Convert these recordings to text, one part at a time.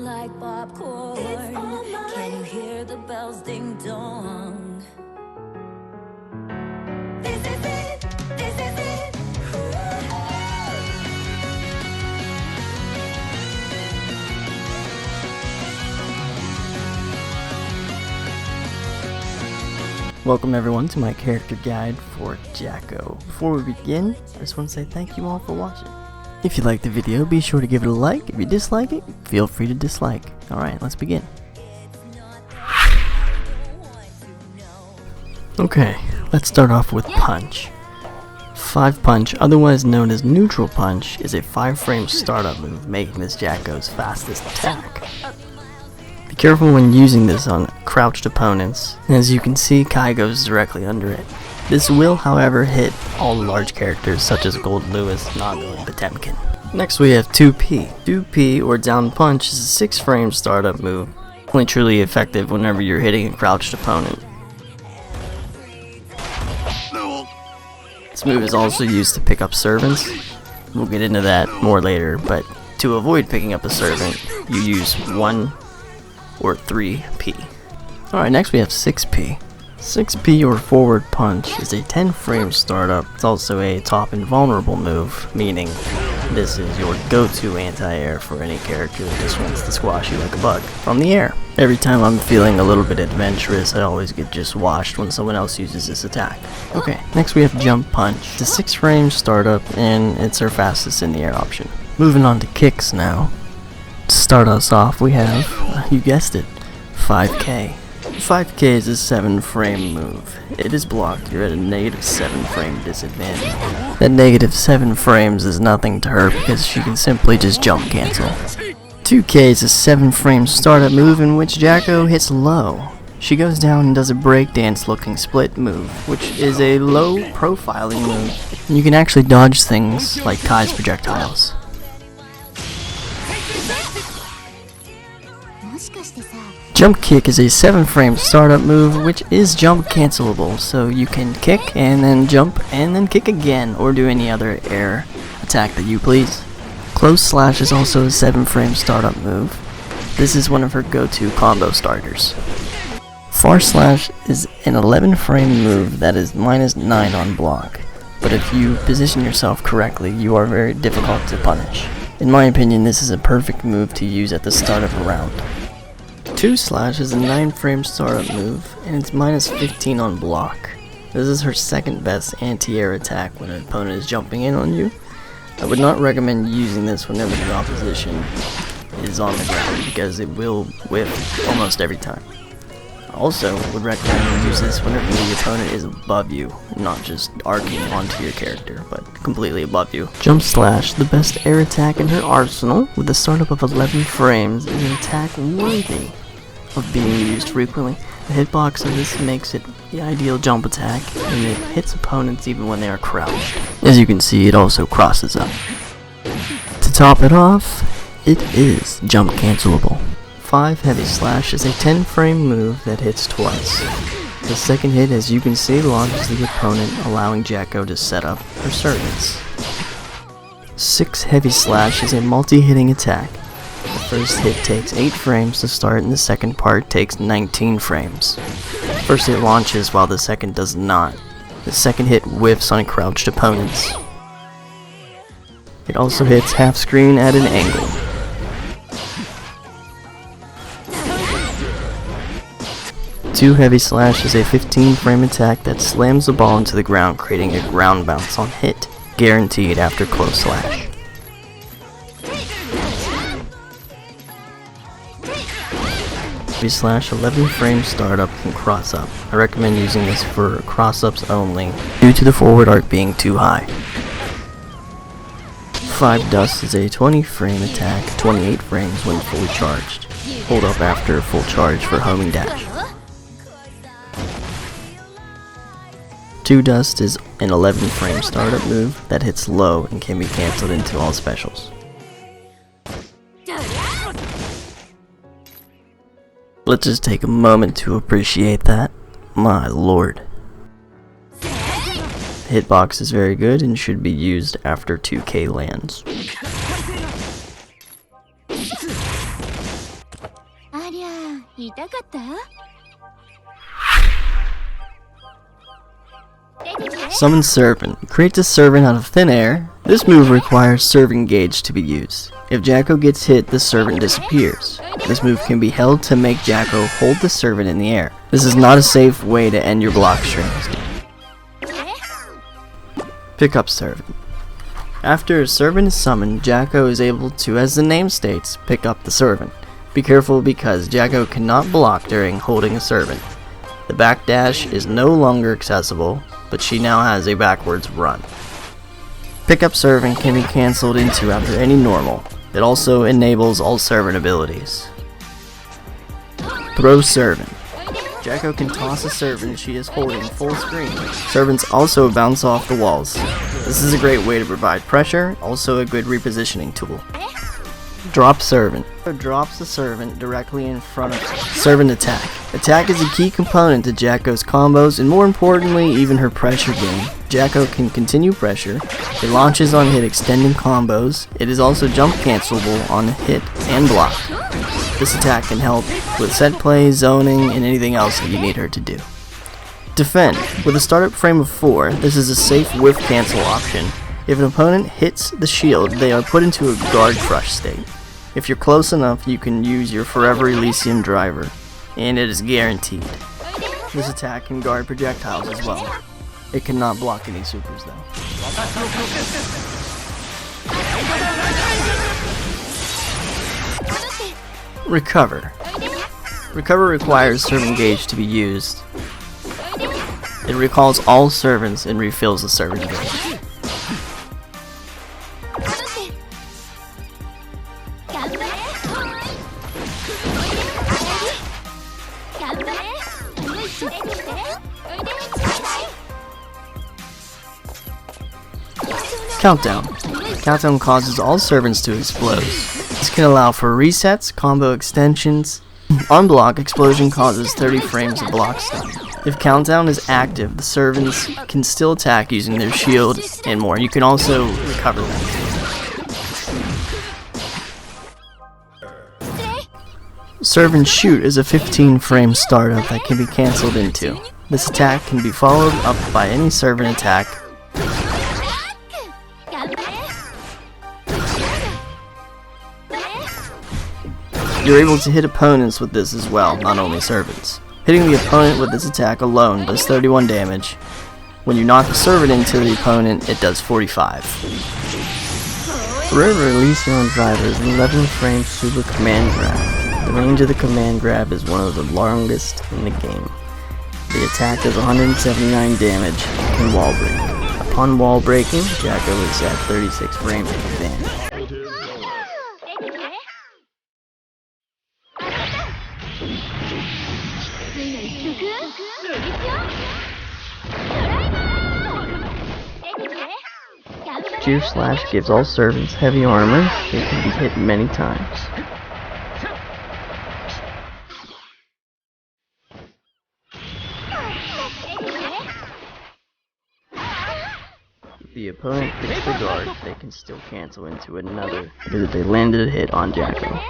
sound like popcorn. Can you hear the bells ding dong? This is it, this is it. Welcome everyone to my character guide for Jacko. Before we begin, I just want to say thank you all for watching. If you liked the video, be sure to give it a like. If you dislike it, feel free to dislike. Alright, let's begin. Okay, let's start off with Punch. 5 Punch, otherwise known as Neutral Punch, is a 5-frame startup move, making this Jacko's fastest attack. Be careful when using this on crouched opponents. As you can see, Kai goes directly under it. This will, however, hit all large characters such as Gold Lewis, Nago, and Potemkin. Next we have 2P. 2P, or Down Punch, is a 6-frame startup move, only truly effective whenever you're hitting a crouched opponent. This move is also used to pick up servants. We'll get into that more later, but to avoid picking up a servant, you use 1 or 3P. Alright, next we have 6P. 6P, or Forward Punch, is a 10-frame startup. It's also a top invulnerable move, meaning this is your go-to anti-air for any character that just wants to squash you like a bug from the air. Every time I'm feeling a little bit adventurous, I always get just washed when someone else uses this attack. Okay, next we have Jump Punch. It's a 6-frame startup, and it's our fastest in the air option. Moving on to kicks now. To start us off, we have, you guessed it, 5K. 5K is a 7-frame move. It is blocked. You're at a negative 7-frame disadvantage. That negative 7 frames is nothing to her because she can simply just jump cancel. 2K is a 7-frame startup move in which Jacko hits low. She goes down and does a breakdance looking split move, which is a low profiling move. You can actually dodge things like Kai's projectiles. Jump Kick is a 7-frame startup move which is jump cancelable, so you can kick and then jump and then kick again, or do any other air attack that you please. Close Slash is also a 7-frame startup move. This is one of her go-to combo starters. Far Slash is an 11-frame move that is -9 on block, but if you position yourself correctly, you are very difficult to punish. In my opinion, this is a perfect move to use at the start of a round. 2 Slash is a 9-frame startup move, and it's -15 on block. This is her second best anti-air attack when an opponent is jumping in on you. I would not recommend using this whenever the opposition is on the ground because it will whiff almost every time. Also, I would recommend you use this whenever the opponent is above you, not just arcing onto your character, but completely above you. Jump Slash, the best air attack in her arsenal, with a startup of 11 frames, is an attack worthy of being used frequently. The hitbox of this makes it the ideal jump attack, and it hits opponents even when they are crouched. As you can see, it also crosses up. To top it off, it is jump cancelable. 5 Heavy Slash is a 10-frame move that hits twice. The second hit, as you can see, launches the opponent, allowing Jacko to set up her servants. 6 Heavy Slash is a multi-hitting attack. The first hit takes 8 frames to start, and the second part takes 19 frames. First hit launches while the second does not. The second hit whiffs on crouched opponents. It also hits half screen at an angle. 2 Heavy Slash is a 15-frame attack that slams the ball into the ground, creating a ground bounce on hit, guaranteed after Close Slash. Heavy Slash 11-frame startup and cross up. I recommend using this for cross ups only, due to the forward arc being too high. 5 Dust is a 20-frame attack, 28 frames when fully charged. Hold up after full charge for homing dash. 2 Dust is an 11-frame startup move that hits low and can be cancelled into all specials. Let's just take a moment to appreciate that. My lord. Hitbox is very good and should be used after 2K lands. 痛かった？ Summon Serpent. Creates a servant out of thin air. This move requires servant gauge to be used. If Jacko gets hit, the servant disappears. This move can be held to make Jacko hold the servant in the air. This is not a safe way to end your block strings. Pick up Servant. After a servant is summoned, Jacko is able to, as the name states, pick up the servant. Be careful because Jacko cannot block during holding a servant. The backdash is no longer accessible, but she now has a backwards run. Pickup Servant can be cancelled into after any normal. It also enables all servant abilities. Throw Servant. Jacko can toss a servant she is holding full screen. Servants also bounce off the walls. This is a great way to provide pressure, also a good repositioning tool. Drop Servant. Drops the servant directly in front of Servant Attack. Attack is a key component to Jacko's combos, and more importantly, even her pressure game. Jacko can continue pressure. It launches on hit, extending combos. It is also jump cancelable on hit and block. This attack can help with set play, zoning, and anything else that you need her to do. Defend. With a startup frame of 4, this is a safe whiff cancel option. If an opponent hits the shield, they are put into a guard crush state. If you're close enough, you can use your Forever Elysium driver, and it is guaranteed. This attack can guard projectiles as well. It cannot block any supers though. Recover. Recover requires servant gauge to be used. It recalls all servants and refills the servant gauge. Countdown. Countdown causes all servants to explode. This can allow for resets, combo extensions. Unblock Explosion causes 30 frames of block stun. If Countdown is active, the servants can still attack using their shield and more. You can also recover them. Servant Shoot is a 15 frame startup that can be cancelled into. This attack can be followed up by any servant attack. You're able to hit opponents with this as well, not only servants. Hitting the opponent with this attack alone does 31 damage. When you knock the servant into the opponent, it does 45. Forever Elysium driver is an 11 frame super command grab. The range of the command grab is one of the longest in the game. The attack does 179 damage and can wall break. Upon wall breaking, Jacko is at 36 frames of advantage. Gear Slash gives all servants heavy armor. They can be hit many times. If the opponent picks the guard, they can still cancel into another because they landed a hit on Jacko.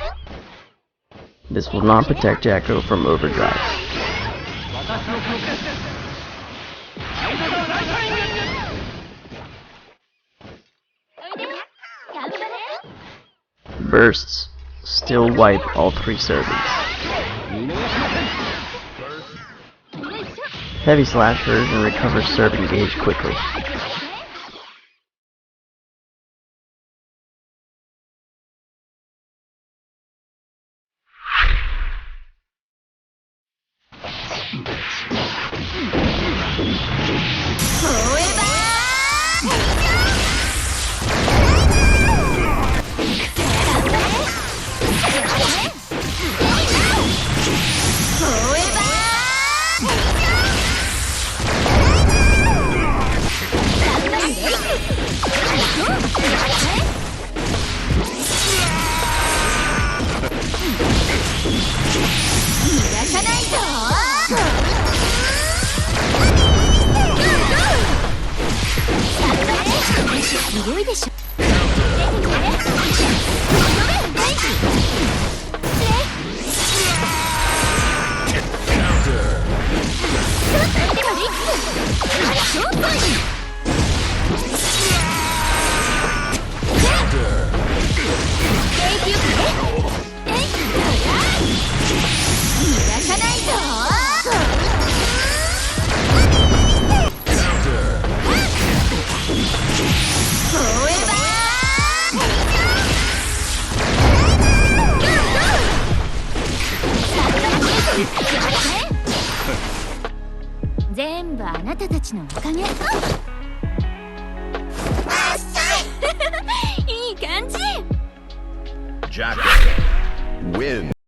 This will not protect Jacko from overdrive. Bursts still wipe all 3 servants. Heavy Slash version recovers servant gauge quickly. 全部あなたたちのおかげ。いい感じ。Jack win.